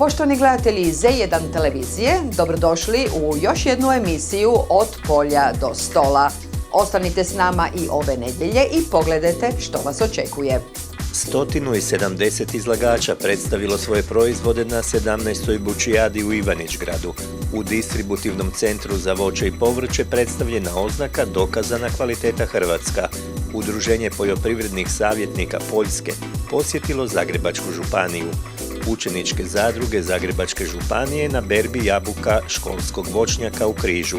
Poštovani gledatelji Z1 televizije, dobrodošli u još jednu emisiju Od polja do stola. Ostanite s nama i ove nedjelje i pogledajte što vas očekuje. 170 izlagača predstavilo svoje proizvode na 17. Bučijadi u Ivanić-gradu. U distributivnom centru za voće i povrće predstavljena oznaka Dokazana kvaliteta Hrvatska. Udruženje poljoprivrednih savjetnika Poljske posjetilo Zagrebačku županiju. Učeničke zadruge Zagrebačke županije na berbi jabuka školskog voćnjaka u Križu.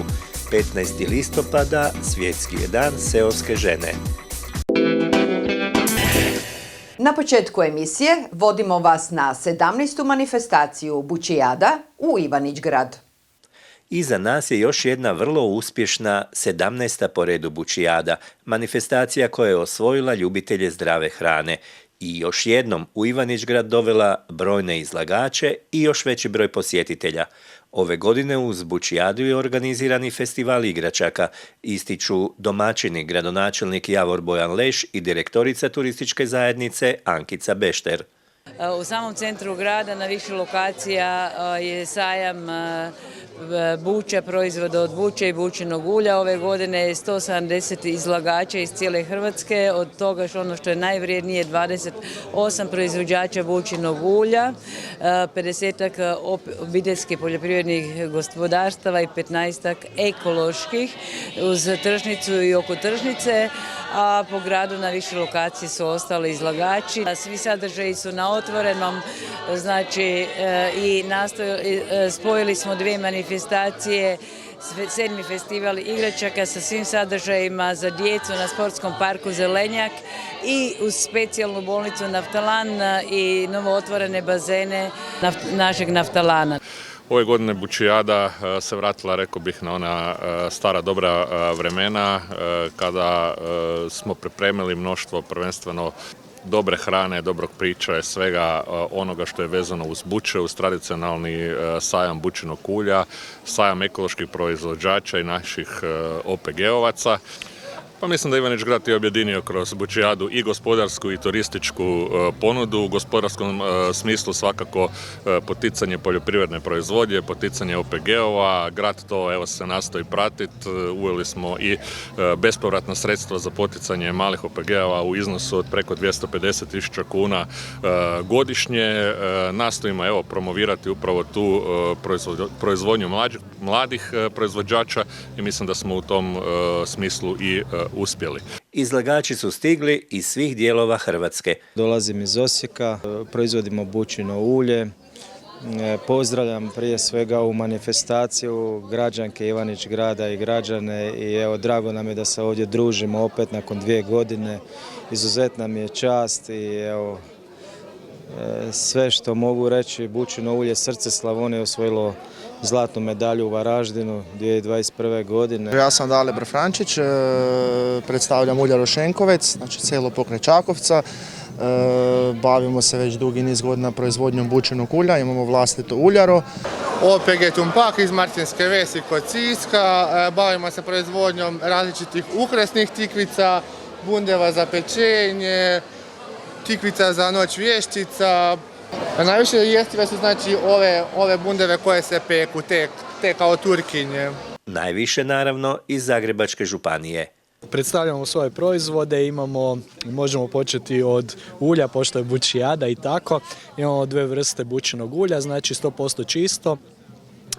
15. listopada svjetski je dan seoske žene. Na početku emisije vodimo vas na 17. manifestaciju Bučijada u Ivanić-grad. Iza nas je još jedna vrlo uspješna 17. po redu Bučijada, manifestacija koja je osvojila ljubitelje zdrave hrane i još jednom u Ivanić-grad dovela brojne izlagače i još veći broj posjetitelja. Ove godine uz Bučijadu je organizirani festival igračaka, ističu domaćini gradonačelnik Javor Bojan Leš i direktorica turističke zajednice Ankica Bešter. U samom centru grada na više lokacija je sajam buća, proizvoda od buće i bućinog ulja. Ove godine je 170 izlagača iz cijele Hrvatske, od toga ono što je najvrijednije 28 proizvođača bućinog ulja, 50 obiteljskih poljoprivrednih gospodarstava i 15 ekoloških uz tržnicu i oko tržnice, a po gradu na više lokacije su ostali izlagači. Svi sadržaji su na otvorenom, znači i spojili smo dvije manifestacije, 7. festival igračaka sa svim sadržajima za djecu na sportskom parku Zelenjak i uz specijalnu bolnicu Naftalan i novo otvorene bazene našeg Naftalana. Ove godine Bučijada se vratila, rekao bih, na ona stara dobra vremena kada smo pripremili mnoštvo prvenstveno dobre hrane, dobrog priča i svega onoga što je vezano uz buče, uz tradicionalni sajam bučinog ulja, sajam ekoloških proizvođača i naših OPG-ovaca. Pa mislim da Ivanić-grad je objedinio kroz Bučijadu i gospodarsku i turističku ponudu. U gospodarskom smislu svakako poticanje poljoprivredne proizvodnje, poticanje OPG-ova. Grad to evo se nastoji pratiti. Uveli smo i bespovratna sredstva za poticanje malih OPG-ova u iznosu od preko 250.000 kuna godišnje. Nastojimo evo promovirati upravo tu proizvodnju mladih proizvođača i mislim da smo u tom smislu i uspjeli. Izlagači su stigli iz svih dijelova Hrvatske. Dolazim iz Osijeka, proizvodimo bućino ulje. Pozdravljam prije svega u manifestaciju građanke Ivanić-grada i građane i evo drago nam je da se ovdje družimo opet nakon 2 godine. Izuzetna mi je čast i evo sve što mogu reći, bućino ulje Srce Slavonije osvojilo zlatnu medalju u Varaždinu 2021. godine. Ja sam Dalibor Frančić, predstavljam uljar Ošenkovec, znači selo pokraj Čakovca. Bavimo se već dugi niz godina proizvodnjom bućinog ulja, imamo vlastito uljaro. OPG Tumpak iz Martinske Vesi kod Siska, bavimo se proizvodnjom različitih ukrasnih tikvica, bundeva za pečenje, tikvica za noć vještica. Najviše jestive su znači ove bundeve koje se peku, te kao turkinje. Najviše naravno iz Zagrebačke županije. Predstavljamo svoje proizvode, možemo početi od ulja, pošto je Bučijada i tako. Imamo 2 vrste bućinog ulja, znači 100% čisto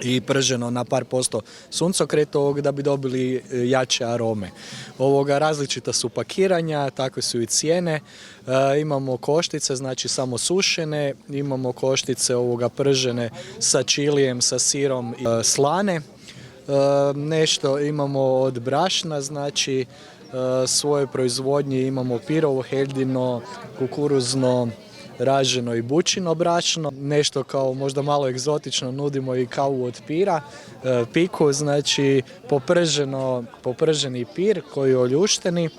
i prženo na par posto suncokretovog da bi dobili jače arome. Različita su pakiranja, takve su i cijene. Imamo koštice, znači samo sušene, imamo koštice pržene sa čilijem, sa sirom i slane. Nešto imamo od brašna, znači svoje proizvodnje imamo pirovo, heldino, kukuruzno, raženo i bućino brašno. Nešto kao možda malo egzotično nudimo i kavu od pira, piku, znači poprženi pir koji je oljušteni,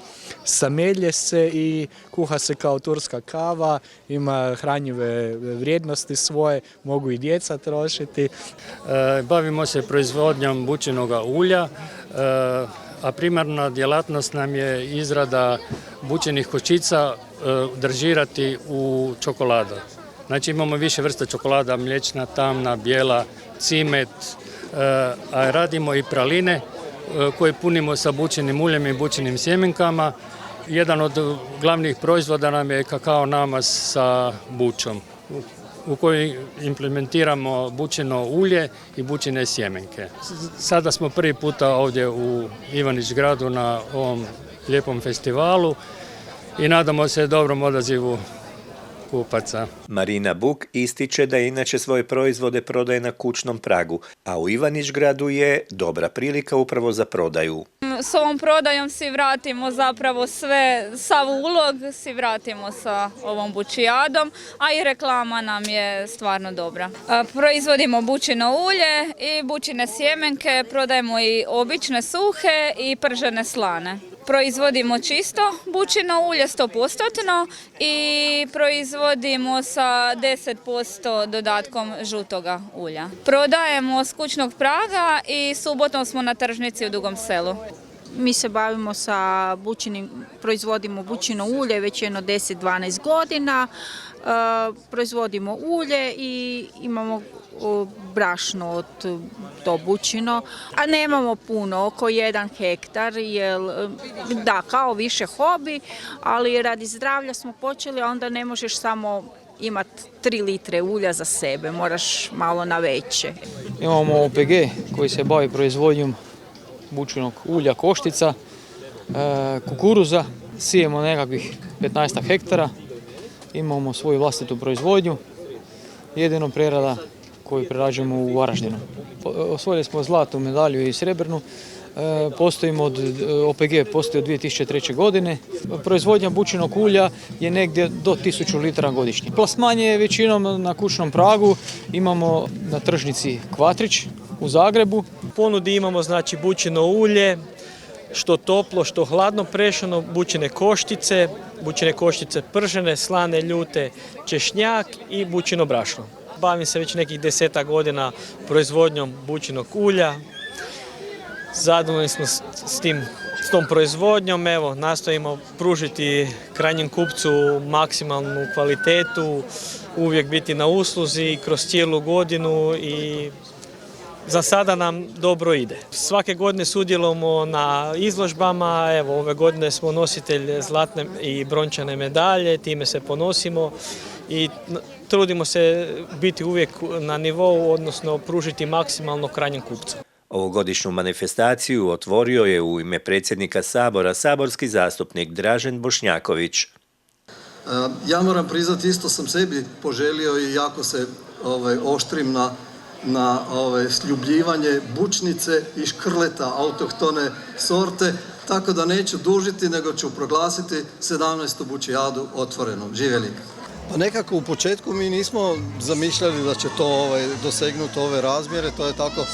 samelje se i kuha se kao turska kava, ima hranjive vrijednosti svoje, mogu i djeca trošiti. Bavimo se proizvodnjom bućinog ulja, a primarna djelatnost nam je izrada bućinih kočica držirati u čokoladu. Znači imamo više vrsta čokolada, mliječna, tamna, bijela, cimet, a radimo i praline koje punimo sa bućinim uljem i bućinim sjemenkama. Jedan od glavnih proizvoda nam je kakao namaz sa bućom u kojoj implementiramo bućino ulje i bućine sjemenke. Sada smo prvi puta ovdje u Ivanić gradu na ovom lijepom festivalu i nadamo se dobrom odazivu kupaca. Marina Buk ističe da inače svoje proizvode prodaje na kućnom pragu, a u Ivanić gradu je dobra prilika upravo za prodaju. S ovom prodajom si vratimo zapravo sav ulog, si vratimo sa ovom bučijadom, a i reklama nam je stvarno dobra. Proizvodimo bućino ulje i bućine sjemenke, prodajemo i obične suhe i pržene slane. Proizvodimo čisto bućino ulje 100% i proizvodimo sa 10% dodatkom žutoga ulja. Prodajemo s kućnog praga i subotom smo na tržnici u Dugom Selu. Mi se bavimo sa proizvodimo bućino ulje već jedno 10-12 godina. Proizvodimo ulje i imamo brašno od to bućino, a nemamo puno, oko 1 hektar, jer da, kao više hobi, ali radi zdravlja smo počeli, a onda ne možeš samo imati 3 litre ulja za sebe, moraš malo na veće. Imamo OPG koji se bavi proizvodnjom bućinog ulja, koštica, kukuruza, sijemo nekakvih 15 hektara, imamo svoju vlastitu proizvodnju, jedino prerada koju prerađujemo u Varaždinu. Osvojili smo zlatnu medalju i srebrnu, OPG postoji od 2003. godine. Proizvodnja bućinog ulja je negdje do 1000 litara godišnje. Plasman je većinom na kućnom pragu, imamo na tržnici Kvatrić u Zagrebu. U ponudi imamo znači bućino ulje, što toplo, što hladno prešano, bućine koštice pržene, slane, ljute, češnjak i bućino brašno. Bavim se već nekih 10 godina proizvodnjom bućinog ulja. Zadovoljni smo s tom proizvodnjom, evo, nastojimo pružiti krajnjem kupcu maksimalnu kvalitetu, uvijek biti na usluzi kroz cijelu godinu i za sada nam dobro ide. Svake godine sudjelujemo na izložbama, evo ove godine smo nositelj zlatne i brončane medalje, time se ponosimo i trudimo se biti uvijek na nivou, odnosno pružiti maksimalno krajnjem kupcu. Ovogodišnju manifestaciju otvorio je u ime predsjednika Sabora saborski zastupnik Dražen Bošnjaković. Ja moram priznati, isto sam sebi poželio i jako se oštrim na sljubljivanje bučnice i škrleta autohtone sorte, tako da neću dužiti, nego ću proglasiti 17. bučijadu otvorenom. Živjeli! Pa nekako u početku mi nismo zamišljali da će to dosegnuti ove razmjere, to je tako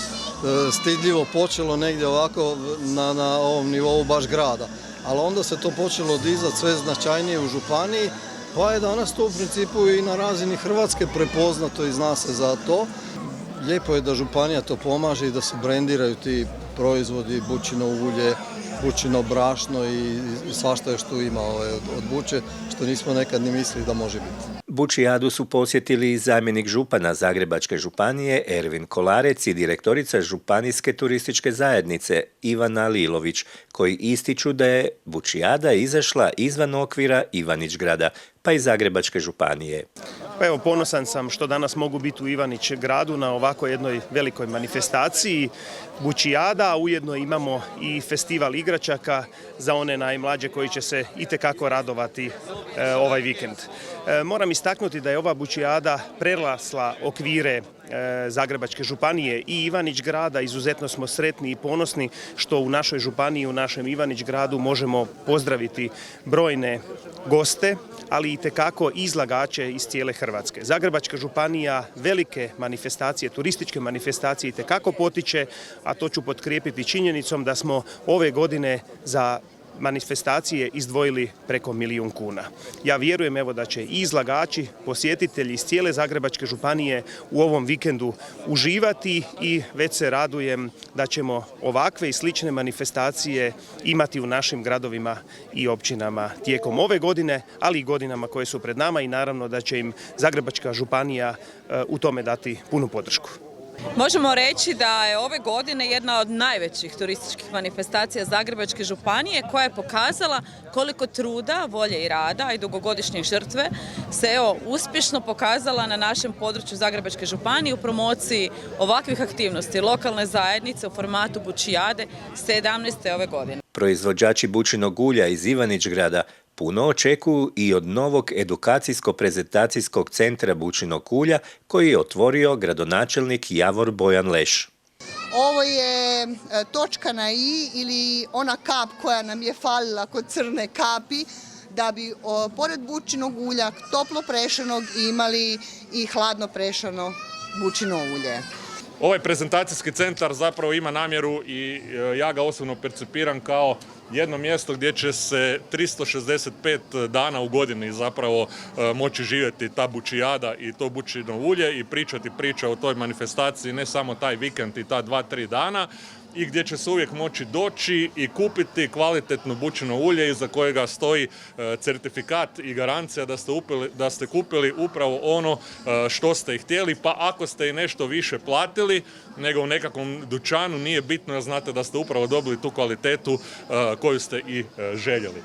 stidljivo počelo negdje ovako na ovom nivou baš grada. Ali onda se to počelo dizati sve značajnije u županiji, pa je danas to u principu i na razini Hrvatske prepoznato i zna se za to. Lijepo je da županija to pomaže i da se brendiraju ti proizvodi, bućino ulje, bućino brašno i svašta još tu ima od buće, što nismo nekad ni mislili da može biti. Bučijadu su posjetili i zamjenik župana Zagrebačke županije Ervin Kolarec i direktorica Županijske turističke zajednice Ivana Lilović, koji ističu da je Bučijada izašla izvan okvira Ivanić grada, pa i Zagrebačke županije. Pa evo, ponosan sam što danas mogu biti u Ivanić gradu na ovako jednoj velikoj manifestaciji Bučijada, a ujedno imamo i festival igračaka za one najmlađe koji će se itekako radovati ovaj vikend. Moram istaknuti da je ova Bučijada prerasla okvire Zagrebačke županije i Ivanić grada. Izuzetno smo sretni i ponosni što u našoj županiji, u našem Ivanić gradu možemo pozdraviti brojne goste, ali i itekako izlagače iz cijele Hrvatske. Zagrebačka županija velike manifestacije, turističke manifestacije itekako potiče, a to ću potkrijepiti činjenicom da smo ove godine za manifestacije izdvojili preko 1 milijun kuna. Ja vjerujem evo da će i izlagači, posjetitelji iz cijele Zagrebačke županije u ovom vikendu uživati i već se radujem da ćemo ovakve i slične manifestacije imati u našim gradovima i općinama tijekom ove godine, ali i godinama koje su pred nama i naravno da će im Zagrebačka županija u tome dati punu podršku. Možemo reći da je ove godine jedna od najvećih turističkih manifestacija Zagrebačke županije koja je pokazala koliko truda, volje i rada i dugogodišnje žrtve se uspješno pokazala na našem području Zagrebačke županije u promociji ovakvih aktivnosti lokalne zajednice u formatu bučijade 17. ove godine. Proizvođači bučinog ulja iz Ivanić-grada puno očekuju i od novog edukacijsko-prezentacijskog centra bučinog ulja koji je otvorio gradonačelnik Javor Bojan Leš. Ovo je točka na i ili ona kap koja nam je falila kod crne kapi da bi pored bučinog ulja toplo prešanog imali i hladno prešano bučino ulje. Ovaj prezentacijski centar zapravo ima namjeru i ja ga osobno percipiram kao jedno mjesto gdje će se 365 dana u godini zapravo moći živjeti ta bučijada i to bučino ulje i pričati priče o toj manifestaciji ne samo taj vikend i ta 2-3 dana i gdje će se uvijek moći doći i kupiti kvalitetno bučino ulje iza kojega stoji certifikat i garancija da ste kupili upravo ono što ste htjeli, pa ako ste i nešto više platili nego u nekakvom dućanu nije bitno jer znate da ste upravo dobili tu kvalitetu koju ste i željeli.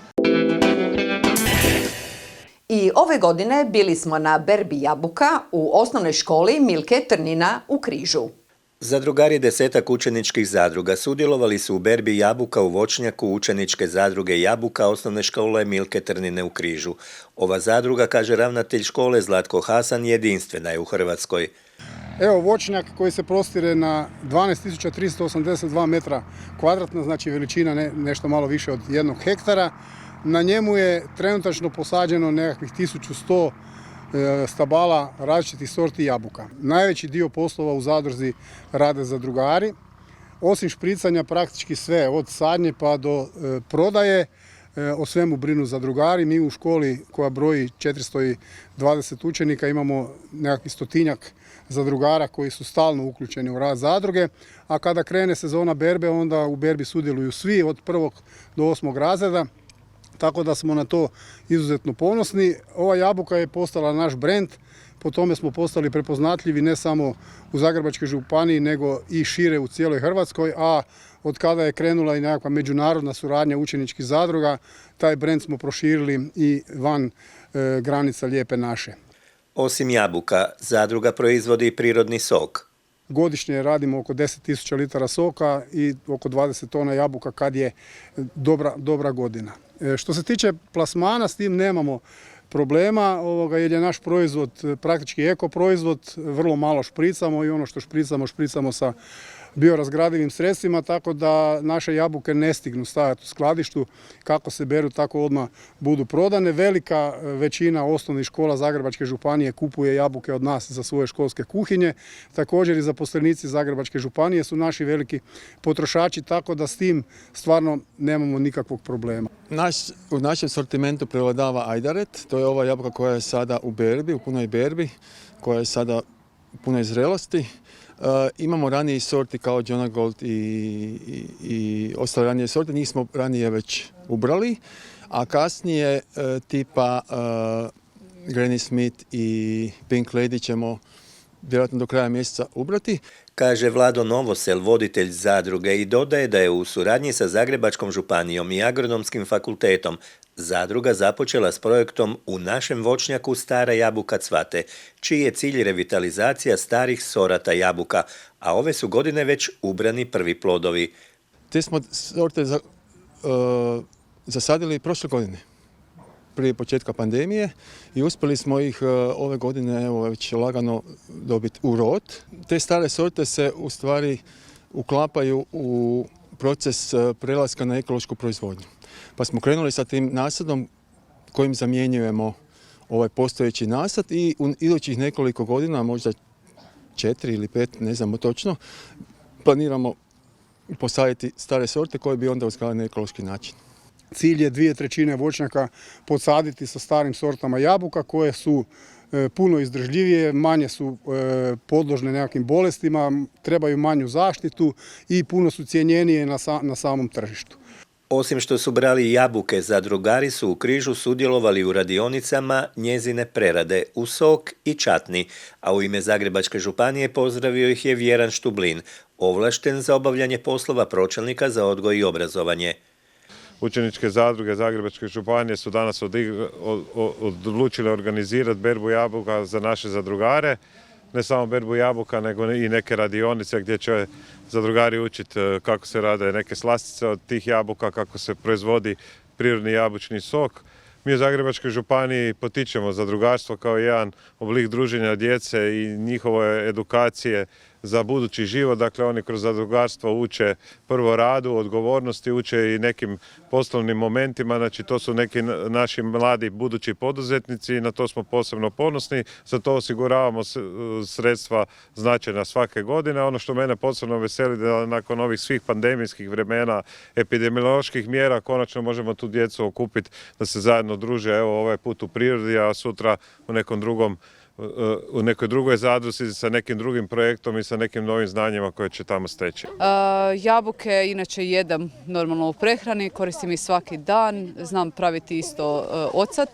I ove godine bili smo na berbi jabuka u osnovnoj školi Milke Trnina u Križu. Zadrugari 10 učeničkih zadruga sudjelovali su u berbi jabuka u voćnjaku učeničke zadruge Jabuka osnovne škole Milke Trnine u Križu. Ova zadruga, kaže ravnatelj škole Zlatko Hasan, jedinstvena je u Hrvatskoj. Evo voćnjak koji se prostire na 12.382 metra kvadratna, znači veličina nešto malo više od 1 hektara. Na njemu je trenutačno posađeno nekakvih 1100 stabala različitih sorti jabuka. Najveći dio poslova u zadruzi rade zadrugari. Osim špricanja praktički sve, od sadnje pa do prodaje, o svemu brinu zadrugari. Mi u školi koja broji 420 učenika imamo nekakvih 100-tinjak zadrugara koji su stalno uključeni u rad zadruge, a kada krene sezona berbe, onda u berbi sudjeluju svi od 1. do 8. razreda. Tako da smo na to izuzetno ponosni. Ova jabuka je postala naš brend, po tome smo postali prepoznatljivi ne samo u Zagrebačkoj županiji, nego i šire u cijeloj Hrvatskoj, a od kada je krenula i nekakva međunarodna suradnja učeničkih zadruga, taj brend smo proširili i van granica Lijepe naše. Osim jabuka, zadruga proizvodi prirodni sok. Godišnje radimo oko 10.000 litara soka i oko 20 tona jabuka kad je dobra godina. Što se tiče plasmana, s tim nemamo problema jer je naš proizvod praktički eko proizvod, vrlo malo špricamo i ono što špricamo sa biorazgradivim sredstvima, tako da naše jabuke ne stignu stajati u skladištu, kako se beru tako odmah budu prodane. Velika većina osnovnih škola Zagrebačke županije kupuje jabuke od nas za svoje školske kuhinje. Također i zaposlenici Zagrebačke županije su naši veliki potrošači, tako da s tim stvarno nemamo nikakvog problema. U našem sortimentu prevladava ajdaret, to je ova jabuka koja je sada u berbi, u punoj berbi, koja je sada u punoj zrelosti. Imamo ranije sorti kao Jonah Gold i ostale ranije sorte, njih smo ranije već ubrali, a kasnije tipa Granny Smith i Pink Lady ćemo vjerojatno do kraja mjeseca ubrati. Kaže Vlado Novosel, voditelj zadruge, i dodaje da je u suradnji sa Zagrebačkom županijom i Agronomskim fakultetom zadruga započela s projektom U našem voćnjaku Stara jabuka cvate, čiji je cilj revitalizacija starih sorata jabuka, a ove su godine već ubrani prvi plodovi. Te smo sorte zasadili prošle godine, prije početka pandemije, i uspjeli smo ih ove godine već lagano dobiti u rod. Te stare sorte se u stvari uklapaju u proces prelaska na ekološku proizvodnju. Pa smo krenuli sa tim nasadom kojim zamjenjujemo ovaj postojeći nasad i u idućih nekoliko godina, možda 4 ili 5, ne znamo točno, planiramo posaditi stare sorte koje bi onda uzgajali na ekološki način. Cilj je 2/3 voćnjaka podsaditi sa starim sortama jabuka koje su puno izdržljivije, manje su podložne nekakvim bolestima, trebaju manju zaštitu i puno su cijenjenije na samom tržištu. Osim što su brali jabuke, zadrugari su u Križu sudjelovali u radionicama njezine prerade u sok i čatni, a u ime Zagrebačke županije pozdravio ih je Vjeran Štublin, ovlašten za obavljanje poslova pročelnika za odgoj i obrazovanje. Učeničke zadruge Zagrebačke županije su danas odlučile organizirati berbu jabuka za naše zadrugare. Ne samo berbu jabuka, nego i neke radionice gdje će zadrugari učiti kako se rade neke slastice od tih jabuka, kako se proizvodi prirodni jabučni sok. Mi u Zagrebačkoj županiji potičemo zadrugarstvo kao jedan oblik druženja djece i njihove edukacije za budući život. Dakle, oni kroz zadrugarstvo uče prvo radu, odgovornosti, uče i nekim poslovnim momentima. Znači, to su neki naši mladi budući poduzetnici i na to smo posebno ponosni. Za to osiguravamo sredstva značajna svake godine. Ono što mene posebno veseli da nakon ovih svih pandemijskih vremena, epidemioloških mjera, konačno možemo tu djecu okupiti da se zajedno druže, evo ovaj put u prirodi, a sutra u nekoj drugoj zadruzi sa nekim drugim projektom i sa nekim novim znanjima koje će tamo steći. Jabuke inače jedem normalno u prehrani, koristim ih svaki dan, znam praviti isto ocat,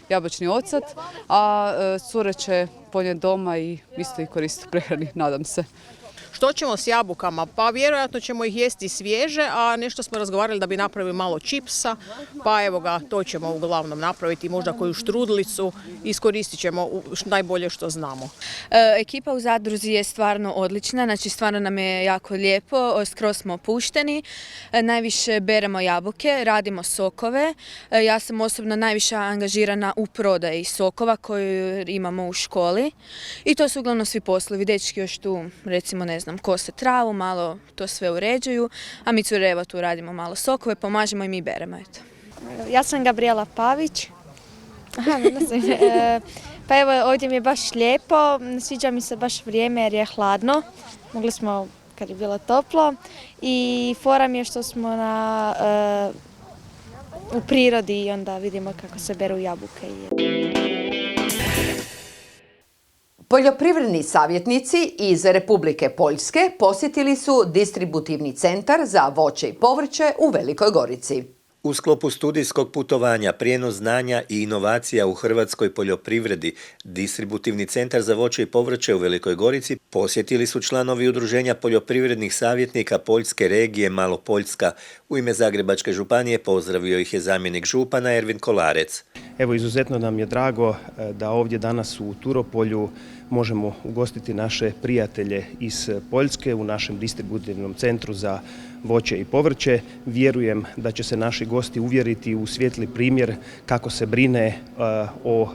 jabučni ocat, a cure će ponijeti doma i isto ih koristiti u prehrani, nadam se. Što ćemo s jabukama? Pa vjerojatno ćemo ih jesti svježe, a nešto smo razgovarali da bi napravili malo čipsa, pa evo ga, to ćemo uglavnom napraviti, možda koju štrudlicu, iskoristit ćemo najbolje što znamo. Ekipa u zadruzi je stvarno odlična, znači stvarno nam je jako lijepo, skroz smo opušteni, najviše beremo jabuke, radimo sokove, ja sam osobno najviše angažirana u prodaji sokova koju imamo u školi i to su uglavnom svi poslovi, dečki još tu recimo ne znam, kose travu, malo to sve uređuju, a mi cureva tu radimo malo sokove, pomažemo i mi beremo. Eto. Ja sam Gabriela Pavić. Pa evo, ovdje mi je baš lijepo, sviđa mi se baš vrijeme jer je hladno, mogli smo kad je bilo toplo i fora mi je što smo u prirodi i onda vidimo kako se beru jabuke. Poljoprivredni savjetnici iz Republike Poljske posjetili su distributivni centar za voće i povrće u Velikoj Gorici. U sklopu studijskog putovanja Prijenos znanja i inovacija u hrvatskoj poljoprivredi, Distributivni centar za voće i povrće u Velikoj Gorici posjetili su članovi Udruženja poljoprivrednih savjetnika Poljske regije Malopoljska. U ime Zagrebačke županije pozdravio ih je zamjenik župana Ervin Kolarec. Evo, izuzetno nam je drago da ovdje danas u Turopolju možemo ugostiti naše prijatelje iz Poljske u našem distributivnom centru za voće i povrće. Vjerujem da će se naši gosti uvjeriti u svijetli primjer kako se brine o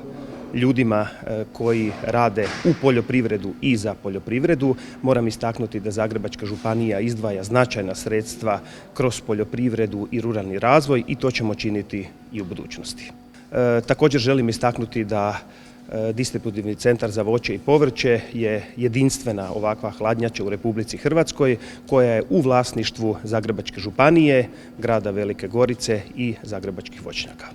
ljudima koji rade u poljoprivredu i za poljoprivredu. Moram istaknuti da Zagrebačka županija izdvaja značajna sredstva kroz poljoprivredu i ruralni razvoj i to ćemo činiti i u budućnosti. Također želim istaknuti da Distributivni centar za voće i povrće je jedinstvena ovakva hladnjača u Republici Hrvatskoj koja je u vlasništvu Zagrebačke županije, grada Velike Gorice i zagrebačkih voćnjaka.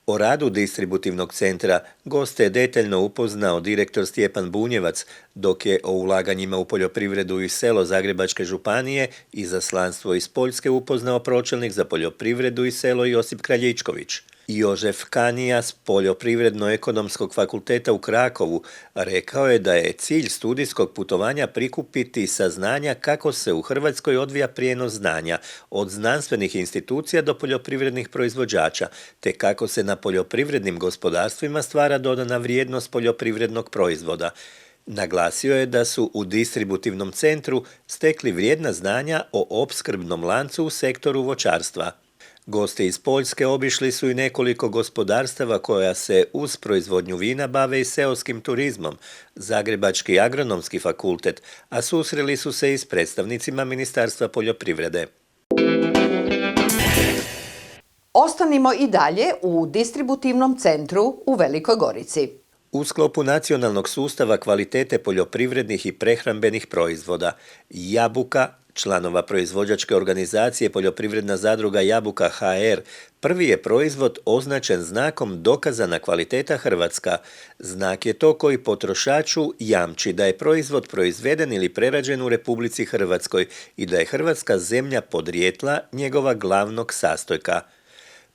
O radu distributivnog centra goste je detaljno upoznao direktor Stjepan Bunjevac, dok je o ulaganjima u poljoprivredu i selo Zagrebačke županije i izaslanstvo iz Poljske upoznao pročelnik za poljoprivredu i selo Josip Kraljičković. Jožef Kanija s Poljoprivredno-ekonomskog fakulteta u Krakovu rekao je da je cilj studijskog putovanja prikupiti saznanja kako se u Hrvatskoj odvija prijenos znanja od znanstvenih institucija do poljoprivrednih proizvođača, te kako se na poljoprivrednim gospodarstvima stvara dodana vrijednost poljoprivrednog proizvoda. Naglasio je da su u distributivnom centru stekli vrijedna znanja o opskrbnom lancu u sektoru voćarstva. Gosti iz Poljske obišli su i nekoliko gospodarstava koja se uz proizvodnju vina bave i seoskim turizmom, Zagrebački agronomski fakultet, a susreli su se i s predstavnicima Ministarstva poljoprivrede. Ostanimo i dalje u distributivnom centru u Velikoj Gorici. U sklopu nacionalnog sustava kvalitete poljoprivrednih i prehrambenih proizvoda, jabuka, članova proizvođačke organizacije Poljoprivredna zadruga Jabuka HR, prvi je proizvod označen znakom dokazana kvaliteta Hrvatska. Znak je to koji potrošaču jamči da je proizvod proizveden ili prerađen u Republici Hrvatskoj i da je Hrvatska zemlja podrijetla njegova glavnog sastojka.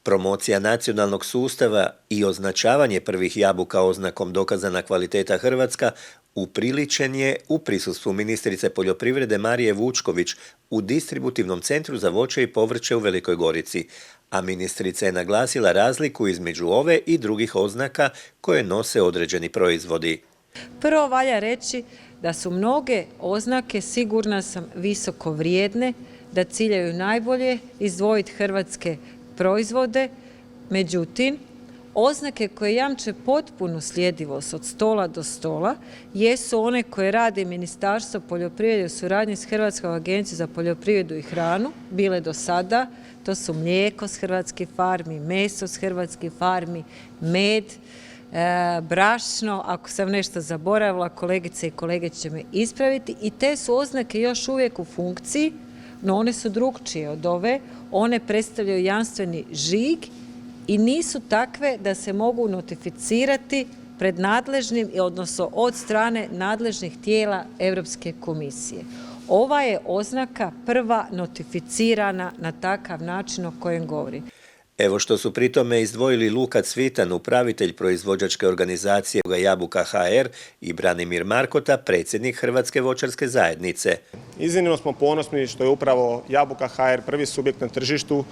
Promocija nacionalnog sustava i označavanje prvih jabuka oznakom dokazana kvaliteta Hrvatska upriličen je u prisustvu ministrice poljoprivrede Marije Vučković u distributivnom centru za voće i povrće u Velikoj Gorici, a ministrica je naglasila razliku između ove i drugih oznaka koje nose određeni proizvodi. Prvo valja reći da su mnoge oznake, sigurna sam, visoko vrijedne, da ciljaju najbolje izdvojiti hrvatske proizvode, međutim, oznake koje jamče potpunu sljedivost od stola do stola jesu one koje radi Ministarstvo poljoprivrede u suradnji s Hrvatskom agencijom za poljoprivredu i hranu, bile do sada, to su mlijeko s hrvatskih farmi, meso s hrvatskih farmi, med, brašno, ako sam nešto zaboravila, kolegice i kolege će me ispraviti, i te su oznake još uvijek u funkciji, no one su drukčije od ove, one predstavljaju jamstveni žig i nisu takve da se mogu notificirati pred nadležnim, odnosno od strane nadležnih tijela Europske komisije. Ova je oznaka prva notificirana na takav način o kojem govorim. Evo što su pri tome izdvojili Luka Cvitan, upravitelj proizvođačke organizacije Jabuka HR, i Branimir Markota, predsjednik Hrvatske voćarske zajednice. Iznimno smo ponosni što je upravo Jabuka HR prvi subjekt na tržištu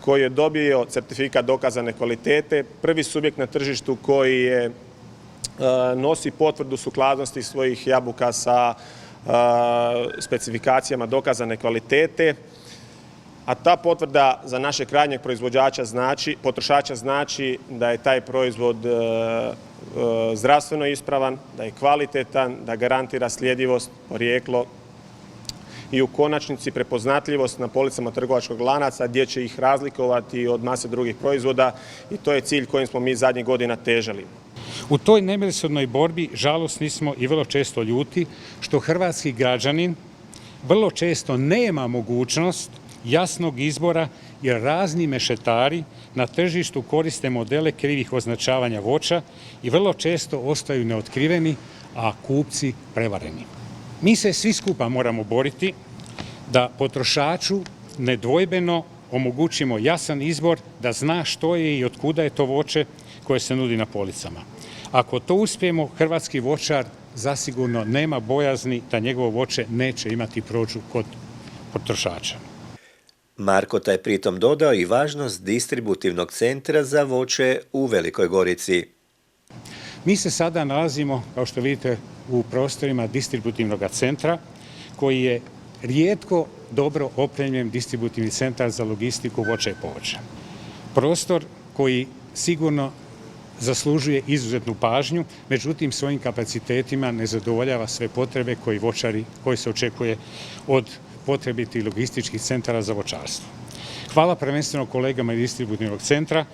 koji je dobio certifikat dokazane kvalitete, prvi subjekt na tržištu koji nosi potvrdu sukladnosti svojih jabuka sa specifikacijama dokazane kvalitete, a ta potvrda za našeg krajnjeg potrošača znači da je taj proizvod zdravstveno ispravan, da je kvalitetan, da garantira sljedivost, porijeklo i u konačnici prepoznatljivost na policama trgovačkog lanaca gdje će ih razlikovati od mase drugih proizvoda, i to je cilj kojim smo mi zadnjih godina težili. U toj nemilosrdnoj borbi žalosni smo i vrlo često ljuti što hrvatski građanin vrlo često nema mogućnost jasnog izbora jer razni mešetari na tržištu koriste modele krivih označavanja voća i vrlo često ostaju neotkriveni, a kupci prevareni. Mi se svi skupa moramo boriti da potrošaču nedvojbeno omogućimo jasan izbor, da zna što je i od kuda je to voće koje se nudi na policama. Ako to uspijemo, hrvatski voćar zasigurno nema bojazni da njegovo voće neće imati prođu kod potrošača. Markota je pritom dodao i važnost distributivnog centra za voće u Velikoj Gorici. Mi se sada nalazimo, kao što vidite, u prostorima distributivnog centra koji je rijetko dobro opremljen distributivni centar za logistiku voća i povrća. Prostor koji sigurno zaslužuje izuzetnu pažnju, međutim svojim kapacitetima ne zadovoljava sve potrebe koje se očekuje od potrebitih logističkih centara za voćarstvo. Hvala prvenstveno kolegama iz distributivnog centra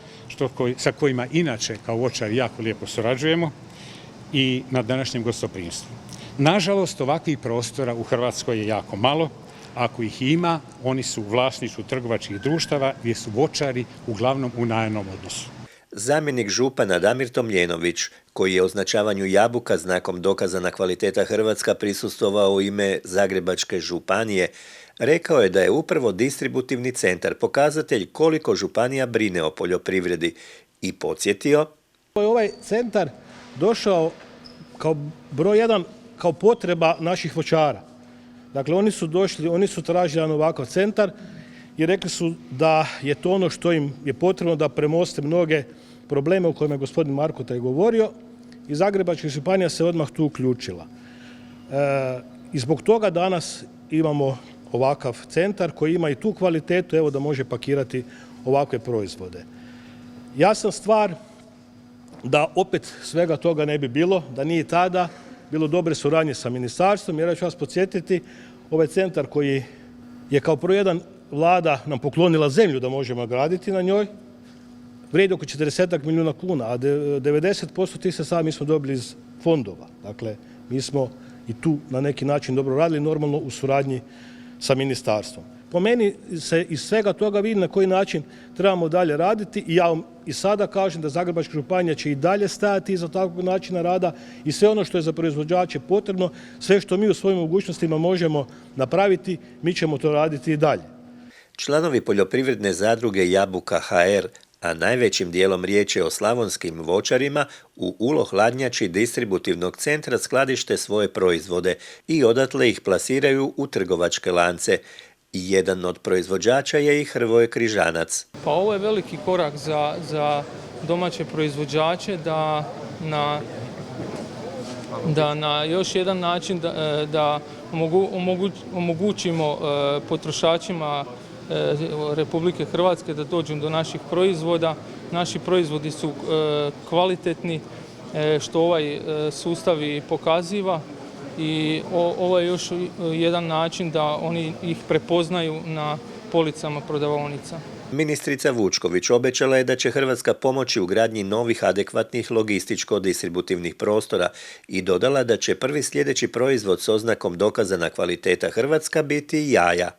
sa kojima inače kao voćari jako lijepo surađujemo i na današnjem gostoprimstvu. Nažalost, ovakvih prostora u Hrvatskoj je jako malo. Ako ih ima, oni su u vlasništvu trgovačkih društava gdje su voćari uglavnom u najamnom odnosu. Zamjenik župana Damir Tomljenović, koji je označavanju jabuka znakom dokazana kvaliteta Hrvatska prisustvovao u ime Zagrebačke županije, rekao je da je upravo distributivni centar pokazatelj koliko županija brine o poljoprivredi i podsjetio. Ovaj centar došao kao broj jedan, kao potreba naših voćara. Dakle, oni su tražili jedan ovakav centar i rekli su da je to ono što im je potrebno da premoste mnoge probleme o kojima je gospodin Markota i govorio, i Zagrebačka županija se odmah tu uključila. I zbog toga danas imamo ovakav centar koji ima i tu kvalitetu, evo, da može pakirati ovakve proizvode. Jasna stvar da opet svega toga ne bi bilo, da nije tada bilo dobre suradnje sa ministarstvom, jer ja ću vas podsjetiti, ovaj centar koji je kao broj jedan Vlada nam poklonila zemlju da možemo graditi na njoj, vrijedi oko 40 milijuna kuna, a 90% tih sredstava mi smo dobili iz fondova. Dakle, mi smo i tu na neki način dobro radili, normalno u suradnji sa ministarstvom. Po meni se iz svega toga vidi na koji način trebamo dalje raditi i ja vam i sada kažem da Zagrebačka županija će i dalje stajati iza takvog načina rada i sve ono što je za proizvođače potrebno, sve što mi u svojim mogućnostima možemo napraviti, mi ćemo to raditi i dalje. Članovi poljoprivredne zadruge Jabuka HR, a najvećim dijelom riječ je o slavonskim voćarima, u ULO hladnjači distributivnog centra skladište svoje proizvode i odatle ih plasiraju u trgovačke lance. Jedan od proizvođača je i Hrvoje Križanac. Pa ovo je veliki korak za domaće proizvođače da na još jedan način da omogućimo potrošačima Republike Hrvatske da dođu do naših proizvoda. Naši proizvodi su kvalitetni, što ovaj sustav i pokaziva. I ovo je još jedan način da oni ih prepoznaju na policama prodavaonica. Ministrica Vučković obećala je da će Hrvatska pomoći u gradnji novih adekvatnih logističko-distributivnih prostora i dodala da će prvi sljedeći proizvod s oznakom dokazana kvaliteta Hrvatska biti jaja.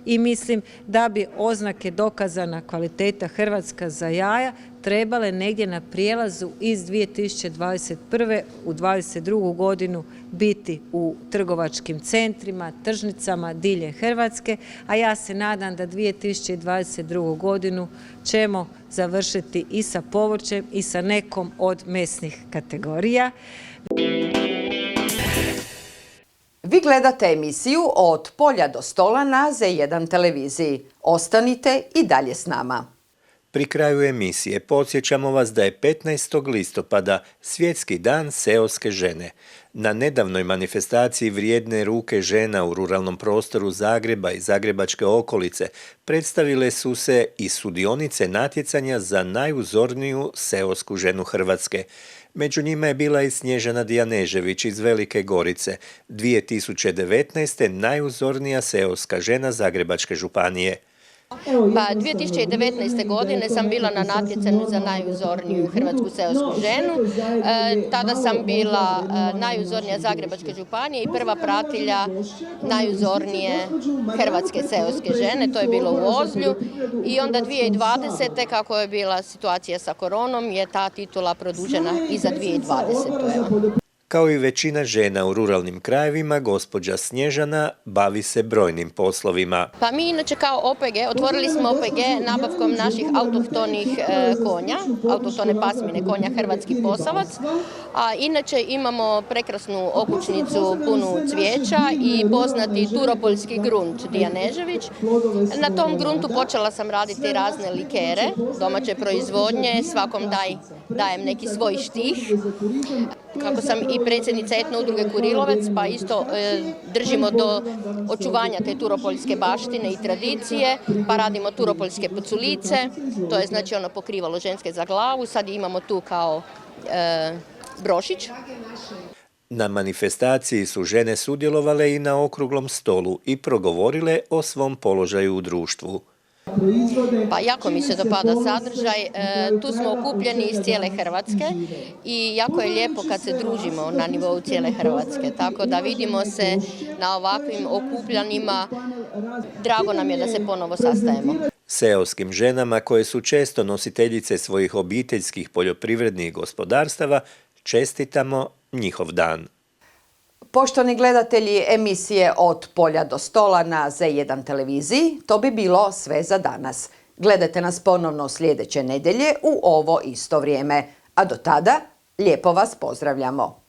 I mislim da bi oznake dokazana kvaliteta Hrvatska za jaja trebale negdje na prijelazu iz 2021. u 2022. godinu biti u trgovačkim centrima, tržnicama diljem Hrvatske, a ja se nadam da 2022. godinu ćemo završiti i sa povrćem i sa nekom od mesnih kategorija. Vi gledate emisiju Od polja do stola na Z1 televiziji. Ostanite i dalje s nama. Pri kraju emisije podsjećamo vas da je 15. listopada Svjetski dan seoske žene. Na nedavnoj manifestaciji Vrijedne ruke žena u ruralnom prostoru Zagreba i zagrebačke okolice predstavile su se i sudionice natjecanja za najuzorniju seosku ženu Hrvatske. Među njima je bila i Snježana Dijanežević iz Velike Gorice, 2019. najuzornija seoska žena Zagrebačke županije. Pa 2019. godine sam bila na natjecanju za najuzorniju hrvatsku seosku ženu. Tada sam bila najuzornija Zagrebačke županije i prva pratilja najuzornije hrvatske seoske žene. To je bilo u Ozlju. I onda 2020. kako je bila situacija sa koronom, je ta titula produžena i za 2020. Kao i većina žena u ruralnim krajevima, gospođa Snježana bavi se brojnim poslovima. Pa mi inače kao OPG otvorili smo OPG nabavkom naših autohtonih konja, autohtone pasmine konja Hrvatski Posavac, a inače imamo prekrasnu okućnicu punu cvijeća i poznati turopoljski grunt Dijanežević. Na tom gruntu počela sam raditi razne likere, domaće proizvodnje, svakom dajem neki svoj štih. Kako sam i predsjednica etno udruge Kurilovac, pa isto držimo do očuvanja te turopoljske baštine i tradicije, pa radimo turopoljske puculice, to je znači ono pokrivalo ženske za glavu, sad imamo tu kao brošić. Na manifestaciji su žene sudjelovale i na okruglom stolu i progovorile o svom položaju u društvu. Pa jako mi se dopada sadržaj, tu smo okupljeni iz cijele Hrvatske i jako je lijepo kad se družimo na nivou cijele Hrvatske, tako da vidimo se na ovakvim okupljanima, drago nam je da se ponovo sastajemo. Seoskim ženama koje su često nositeljice svojih obiteljskih poljoprivrednih gospodarstava čestitamo njihov dan. Poštovani gledatelji emisije Od polja do stola na Z1 televiziji, to bi bilo sve za danas. Gledajte nas ponovno sljedeće nedjelje u ovo isto vrijeme, a do tada lijepo vas pozdravljamo.